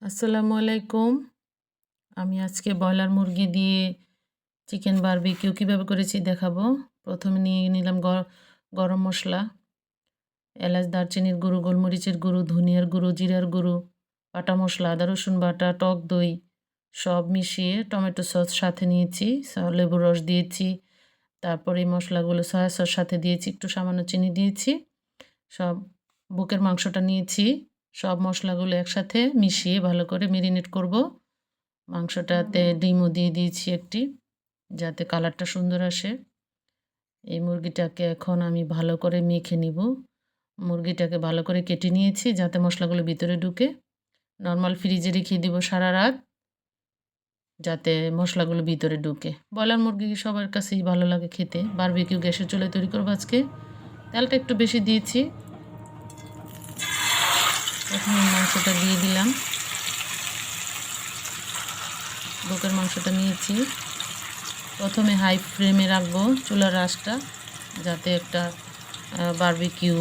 আসসালামু আলাইকুম। আমি আজকে ব্রয়লার মুরগি দিয়ে চিকেন বারবিকিউ কীভাবে করেছি দেখাবো। প্রথমে নিয়ে নিলাম গরম মশলা, এলাচ, দারচিনির গুঁড়ো, গোলমরিচের গুঁড়ো, ধনিয়ার গুঁড়ো, জিরার গুঁড়ো, বাটা মশলা, আদা রসুন বাটা, টক দই সব মিশিয়ে টমেটো সস সাথে নিয়েছি, লেবুর রস দিয়েছি। তারপরে এই মশলাগুলো সয়া সস সাথে দিয়েছি, একটু সামান্য চিনি দিয়েছি। সব বুকের মাংসটা নিয়েছি, সব মশলাগুলো একসাথে মিশিয়ে ভালো করে মেরিনেট করব। মাংসটাতে ডিমও দিয়ে দিয়েছি একটি, যাতে কালারটা সুন্দর আসে। এই মুরগিটাকে এখন আমি ভালো করে মেখে নিব। মুরগিটাকে ভালো করে কেটে নিয়েছি যাতে মশলাগুলো ভিতরে ঢুকে। নর্মাল ফ্রিজে রেখে দিব সারা রাত, যাতে মশলাগুলো ভিতরে ঢুকে। ব্রয়লার মুরগি সবার কাছেই ভালো লাগে খেতে। বারবিকিউ গ্যাসের চুলায় তৈরি করবো আজকে। তেলটা একটু বেশি দিয়েছি। প্রথমে মাংসটা দিয়ে দিলাম। বুকের মাংসটা নিয়েছি। প্রথমে হাই ফ্লেমে রাখবো চুলার আঁচটা, যাতে একটা বারবিকিউ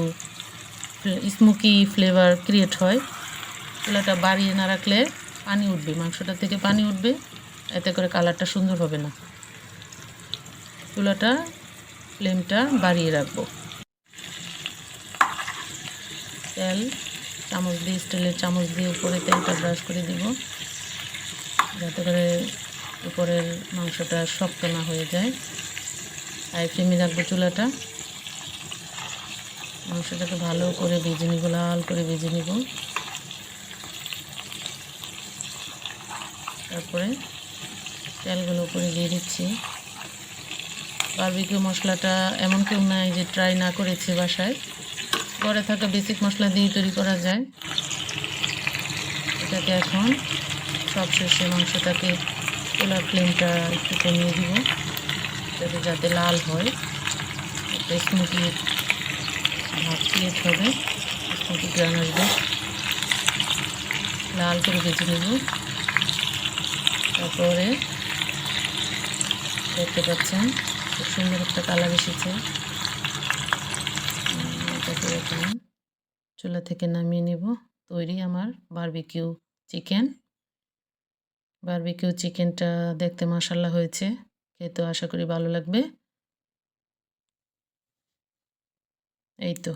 স্মোকি ফ্লেভার ক্রিয়েট হয়। চুলাটা বাড়িয়ে না রাখলে পানি উঠবে, মাংসটা থেকে পানি উঠবে, এতে করে কালারটা সুন্দর হবে না। চুলাটা ফ্লেমটা বাড়িয়ে রাখবো। তেল চামচ দিয়ে, স্টিলের চামচ দিয়ে উপরে তেলটা ব্রাশ করে দিব, যাতে করে উপরের মাংসটা শক্ত না হয়ে যায়। হাই ফ্লেমে রাখবো চুলাটা। মাংসটাকে ভালো করে ভেজে নিব, লাল করে ভেজে নিব। তারপরে তেলগুলো উপরে দিয়ে দিচ্ছি। বারবিকিউ মশলাটা এমন কেউ নাই যে ট্রাই না করেছে বাসায়। ঘরে থাকা বেসিক মশলা দিয়ে তৈরি করা যায়। এটাকে এখন সবশেষে মাংসটাকে চুলার ফ্লেমটা একটু কমিয়ে দিব, যাতে লাল হয়। একটা স্মোকি ভাব ক্রিয়েট হবে, স্মোকি গ্রান আসবে। লাল করে ভেজে নেব। তারপরে দেখতে পাচ্ছেন খুব সুন্দর একটা কালার এসেছে। এটাকে এখন চুলা থেকে নামিয়ে নেব। তৈরি আমার বারবিকিউ চিকেন। বারবিকিউ চিকেনটা দেখতে মাশাআল্লাহ হয়েছে, খেতে আশা করি ভালো লাগবে। এই তো।